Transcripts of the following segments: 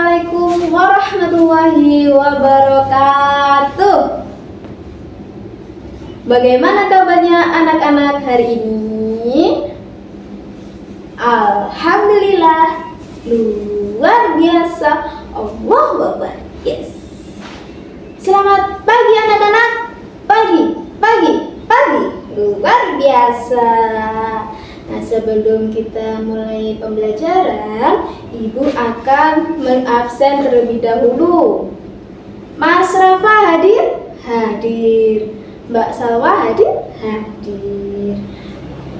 Assalamualaikum warahmatullahi wabarakatuh. Bagaimana kabarnya anak-anak hari ini? Alhamdulillah, luar biasa. Allahu Akbar. Yes. Selamat pagi anak-anak. Pagi. Luar biasa. Nah, sebelum kita mulai pembelajaran, Ibu akan mengabsen terlebih dahulu. Mas Rafa hadir? Hadir. Mbak Salwa hadir? Hadir.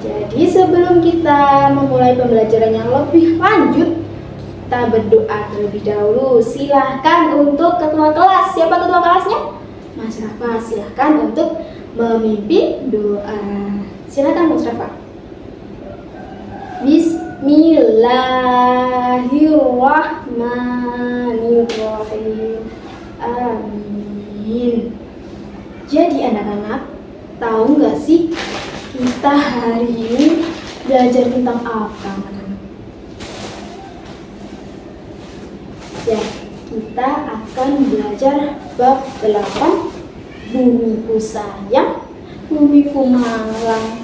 Jadi sebelum kita memulai pembelajaran yang lebih lanjut, kita berdoa terlebih dahulu. Silahkan untuk ketua kelas. Siapa ketua kelasnya? Mas Rafa. Silahkan untuk memimpin doa. Silahkan Mas Rafa. Bismillahirrahmanirrahim. Amin. Jadi anak-anak, tahu nggak sih kita hari ini belajar tentang apa, anak-anak? Ya, kita akan belajar bab 8, Bumiku Sayang, Bumiku Malang.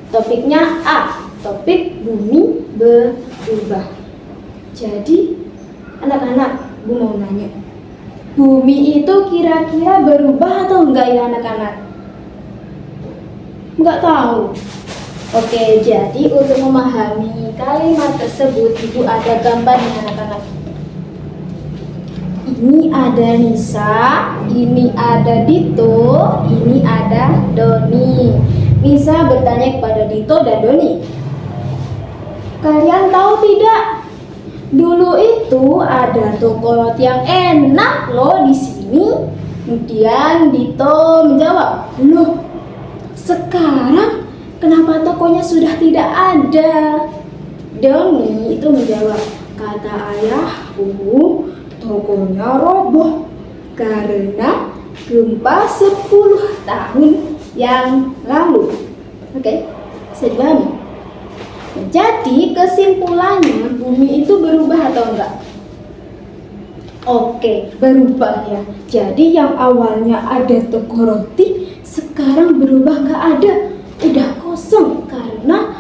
Topiknya A, topik bumi berubah. Jadi anak-anak, Bu mau nanya, bumi itu kira-kira berubah atau enggak ya anak-anak? Enggak tahu. Oke, jadi untuk memahami kalimat tersebut, Ibu ada gambarnya anak-anak. Ini ada Nisa, ini ada Dito, ini ada Doni. Nisa bertanya kepada Dito dan Doni, kalian tahu tidak? Dulu itu ada toko roti yang enak loh di sini. Kemudian Dito menjawab, loh, sekarang kenapa tokonya sudah tidak ada? Doni itu menjawab, kata ayahku, tokonya roboh karena gempa 10 tahun yang lalu. Oke, bisa dipahami? Jadi kesimpulannya, bumi itu berubah atau enggak? Oke, berubah ya. Jadi yang awalnya ada toko roti, sekarang berubah nggak ada, udah kosong karena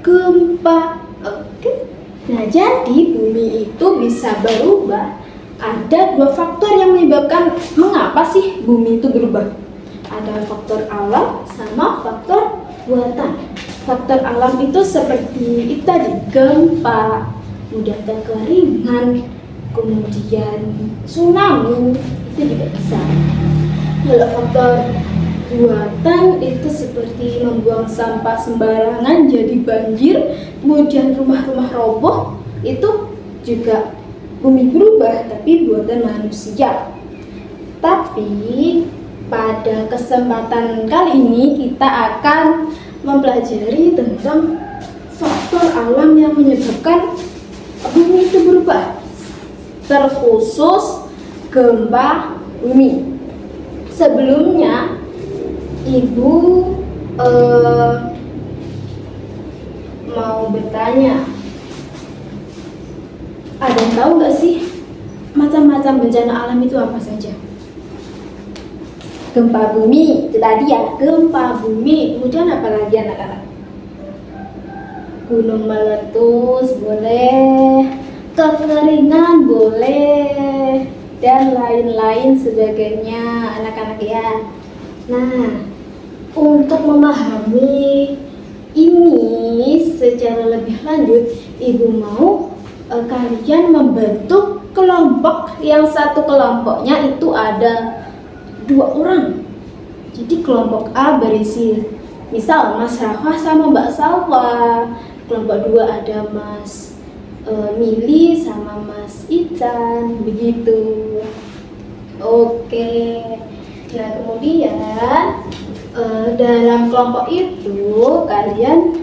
gempa. Oke. Nah, jadi bumi itu bisa berubah. Ada 2 faktor yang menyebabkan mengapa sih bumi itu berubah. Ada faktor alam sama faktor buatan. Faktor alam itu seperti itu tadi, gempa, mudah kekeringan, kemudian tsunami, itu juga bisa. Kalau faktor buatan itu seperti membuang sampah sembarangan jadi banjir, kemudian rumah-rumah roboh, itu juga bumi berubah, tapi buatan manusia. Tapi pada kesempatan kali ini kita akan mempelajari tentang faktor alam yang menyebabkan bumi itu berubah, terkhusus gempa bumi. Sebelumnya Ibu mau bertanya, ada yang tahu nggak sih macam-macam bencana alam itu apa saja? Gempa bumi, itu tadi ya, gempa bumi. Kemudian apa lagi anak-anak? Gunung meletus boleh, kekeringan boleh, dan lain-lain sebagainya anak-anak ya. Nah, untuk memahami ini secara lebih lanjut, Ibu mau kalian membentuk kelompok. Yang satu kelompoknya itu ada 2 orang. Jadi kelompok A berisi misal Mas Rafa sama Mbak Salwa. Kelompok 2 ada Mas Mili sama Mas Ican, begitu. Oke. Nah, kemudian dalam kelompok itu kalian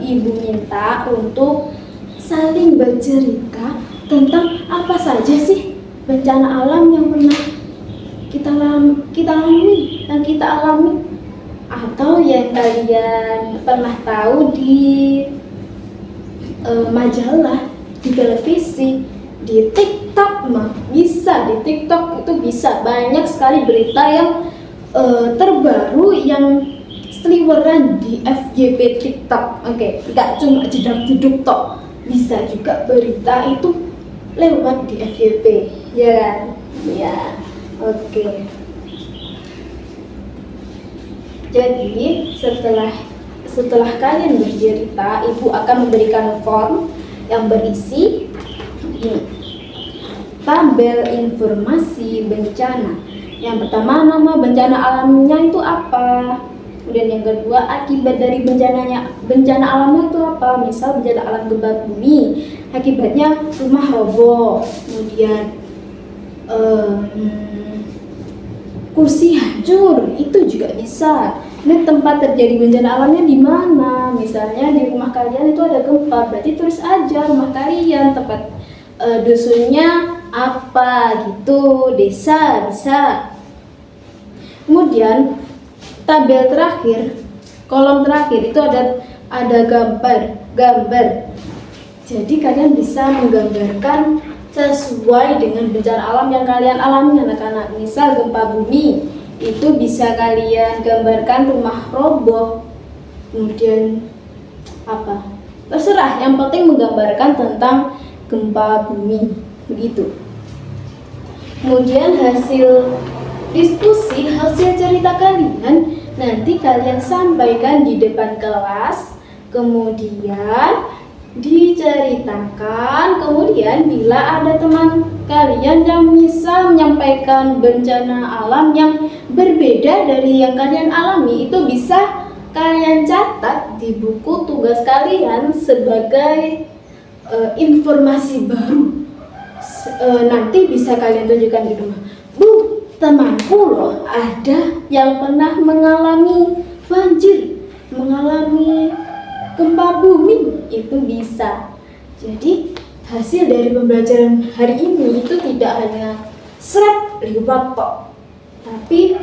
Ibu minta untuk saling bercerita tentang apa saja sih bencana alam yang pernah kita alami, atau yang kalian pernah tahu di majalah, di televisi, Di TikTok mah bisa, di TikTok itu bisa banyak sekali berita yang terbaru yang seliweran di FYP TikTok. Oke, nggak cuma jedak-jeduk tok, bisa juga berita itu lewat di FYP, ya kan? Ya, oke. Jadi setelah kalian bercerita, ibu akan memberikan form yang berisi tabel informasi bencana. Yang pertama, nama bencana alamnya itu apa? Kemudian yang kedua, akibat dari bencana alamnya itu apa? Misal bencana alam gempa bumi, akibatnya rumah roboh, kemudian kursi hancur, itu juga bisa. Ini tempat terjadi bencana alamnya di mana? Misalnya di rumah kalian itu ada gempa, berarti tulis aja rumah kalian, tempat dusunnya apa gitu, desa bisa. Kemudian tabel terakhir, kolom terakhir itu ada gambar. Jadi kalian bisa menggambarkan sesuai dengan bencana alam yang kalian alami, anak-anak. Misal gempa bumi, itu bisa kalian gambarkan rumah roboh, kemudian apa, terserah, yang penting menggambarkan tentang gempa bumi, begitu. Kemudian hasil diskusi, hasil cerita kalian nanti kalian sampaikan di depan kelas, kemudian diceritakan. Kemudian bila ada teman kalian yang bisa menyampaikan bencana alam yang berbeda dari yang kalian alami, itu bisa kalian catat di buku tugas kalian sebagai informasi baru. Nanti bisa kalian tunjukkan di rumah. Bu, temanku loh ada yang pernah mengalami banjir, mengalami gempa bumi, itu bisa. Jadi hasil dari pembelajaran hari ini itu tidak hanya liwat tok, tapi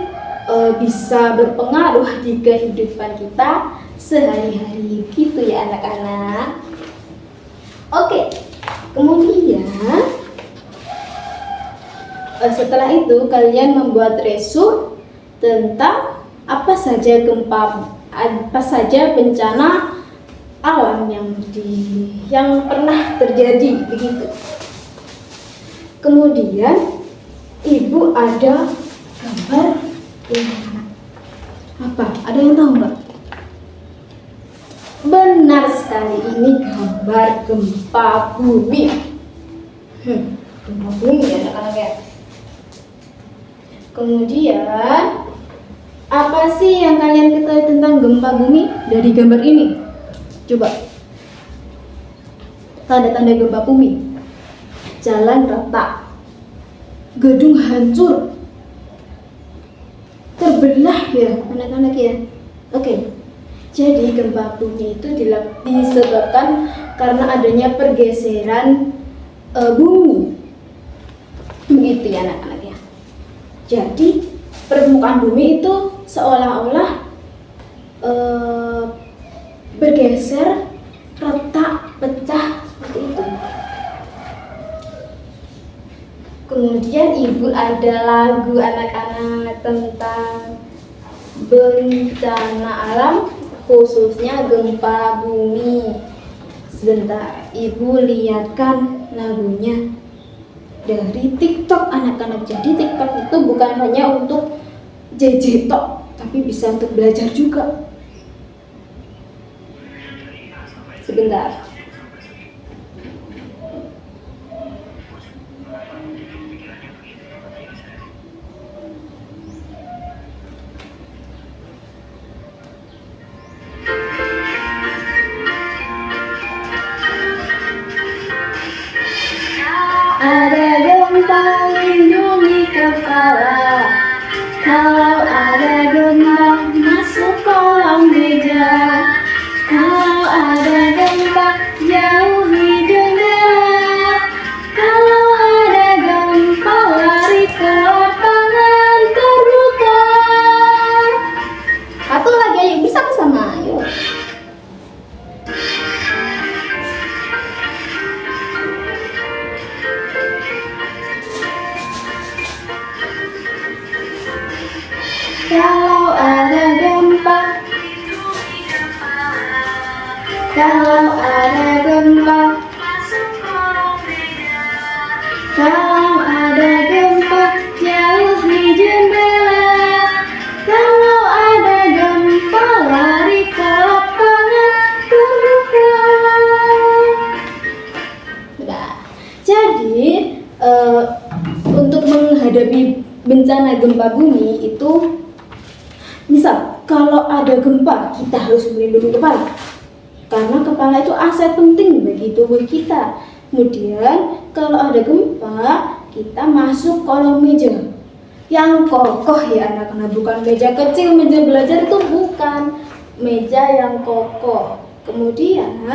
bisa berpengaruh di kehidupan kita sehari-hari gitu ya anak-anak. Oke, kemudian setelah itu kalian membuat resume tentang apa saja bencana alam yang pernah terjadi, begitu. Kemudian ibu ada gambar apa? Ada yang tahu nggak? Benar sekali, ini gambar gempa bumi. Gempa bumi ya anak-anak ya. Kemudian apa sih yang kalian ketahui tentang gempa bumi dari gambar ini? Coba. Tanda-tanda gempa bumi: jalan retak, gedung hancur, terbelah ya anak-anak ya. Oke. Jadi gempa bumi itu disebabkan karena adanya pergeseran bumi. Begitu ya anak-anak ya. Jadi permukaan bumi itu seolah-olah bergeser, retak, pecah, seperti itu. Kemudian ibu ada lagu anak-anak tentang bencana alam, khususnya gempa bumi. Sebentar, ibu lihatkan lagunya dari TikTok anak-anak. Jadi TikTok itu bukan hanya untuk JJ tok, tapi bisa untuk belajar juga. Sebentar. Ada gempa lindungi kepala, kalau ada gempa masuk kolam meja, kalau ada gempa jauhi jendela, kalau ada gempa lari ke lapangan terbuka. Satu lagi, ayo bersama-sama, ayo. Kalau ada gempa, kalau ada gempa, kalau ada gempa, jauhi jendela. Kalau ada gempa, lari ke lapangan terbuka. Nah, jadi untuk menghadapi bencana gempa bumi itu, misal kalau ada gempa, kita harus melindungi kepala, karena kepala itu aset penting bagi tubuh kita. Kemudian kalau ada gempa, kita masuk kolong meja yang kokoh ya anak-anak, bukan meja kecil, meja belajar itu bukan, meja yang kokoh. Kemudian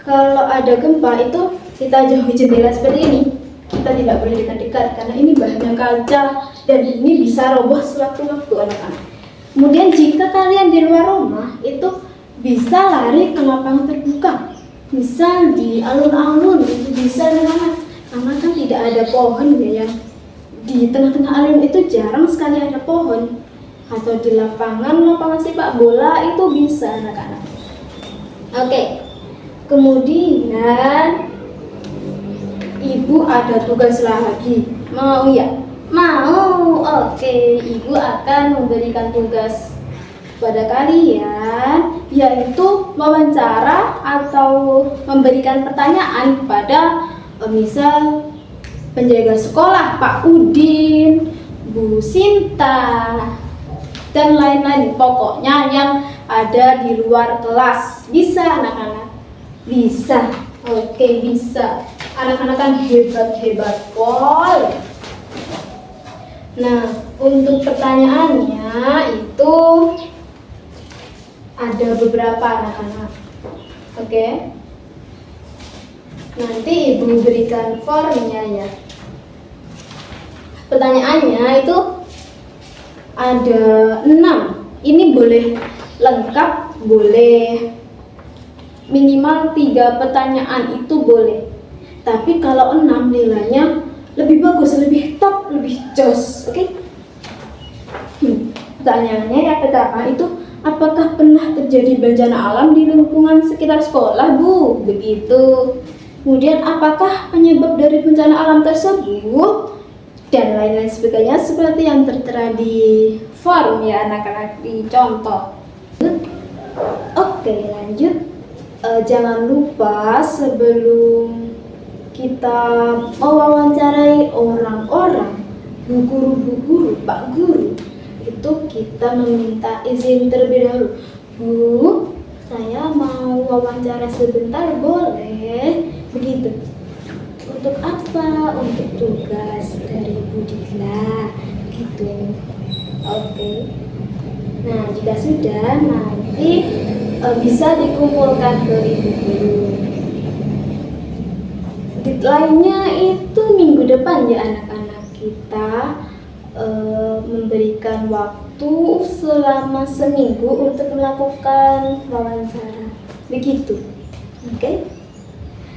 kalau ada gempa itu kita jauhi jendela seperti ini, kita tidak boleh dekat-dekat karena ini bahannya kaca dan ini bisa roboh sewaktu-waktu anak-anak. Kemudian jika kalian di luar rumah itu bisa lari ke lapangan terbuka, misal di alun-alun itu bisa anak-anak, karena kan tidak ada pohon ya. Di tengah-tengah alun itu jarang sekali ada pohon. Atau di lapangan sepak bola itu bisa anak-anak. Oke. Kemudian ibu ada tugas lagi. Mau ya? Mau. Oke, ibu akan memberikan tugas pada kalian, yaitu wawancara atau memberikan pertanyaan kepada misal penjaga sekolah, Pak Udin, Bu Sinta, dan lain-lain. Pokoknya yang ada di luar kelas. Bisa anak-anak? Bisa. Oke, bisa. Anak-anak kan hebat-hebat pol. Nah, untuk pertanyaannya itu ada beberapa anak-anak. Oke. Nanti ibu berikan formnya ya. Pertanyaannya itu ada 6. Ini boleh lengkap, boleh minimal 3 pertanyaan itu boleh. Tapi kalau 6 nilainya lebih bagus, lebih top, lebih jos. Oke? Pertanyaannya yang pertama itu, apakah pernah terjadi bencana alam di lingkungan sekitar sekolah, Bu? Begitu. Kemudian apakah penyebab dari bencana alam tersebut? Dan lain-lain sebagainya seperti yang tertera di form ya anak-anak, di contoh. Oke, lanjut. Jangan lupa sebelum kita mewawancarai orang-orang, bu guru, Pak Guru, itu kita meminta izin terlebih dahulu. Bu, saya mau wawancara sebentar, boleh? Begitu. Untuk apa? Untuk tugas dari Bu Dila, gitu. Oke. Nah, jika sudah, nanti bisa dikumpulkan ke ibu guru. Deadline-nya itu minggu depan ya anak-anak. Kita memberikan waktu selama seminggu untuk melakukan wawancara. Begitu. Oke?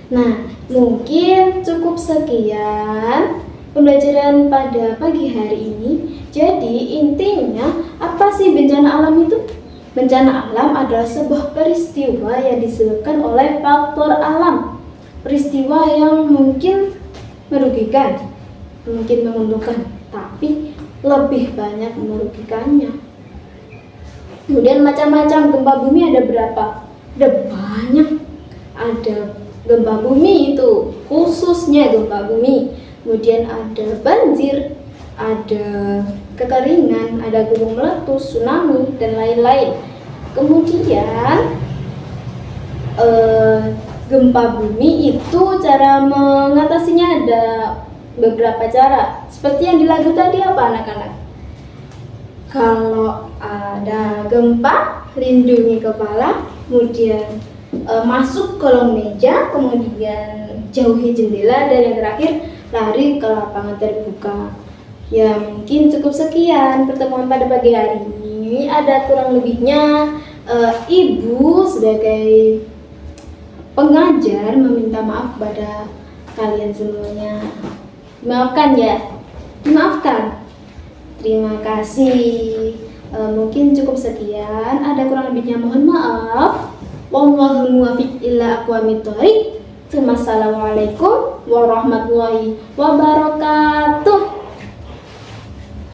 Nah, mungkin cukup sekian pembelajaran pada pagi hari ini. Jadi intinya apa sih bencana alam itu? Bencana alam adalah sebuah peristiwa yang disebabkan oleh faktor alam. Peristiwa yang mungkin merugikan, mungkin menguntungkan, tapi lebih banyak merugikannya. Kemudian macam-macam gempa bumi ada berapa? Ada banyak. Ada gempa bumi itu khususnya gempa bumi, kemudian ada banjir, ada kekeringan, ada gunung meletus, tsunami, dan lain-lain. Kemudian gempa bumi itu cara mengatasinya ada beberapa cara. Seperti yang di lagu tadi apa anak-anak? Kalau ada gempa, lindungi kepala, kemudian masuk kolong meja, kemudian jauhi jendela, dan yang terakhir lari ke lapangan terbuka. Ya, mungkin cukup sekian pertemuan pada pagi hari ini. Ada kurang lebihnya, ibu sebagai pengajar meminta maaf kepada kalian semuanya. Dimaafkan ya? Dimaafkan. Terima kasih. Mungkin cukup sekian. Ada kurang lebihnya mohon maaf. Wallahu muwaffiq ila aqwamit thoriq. Wassalamualaikum warahmatullahi wabarakatuh.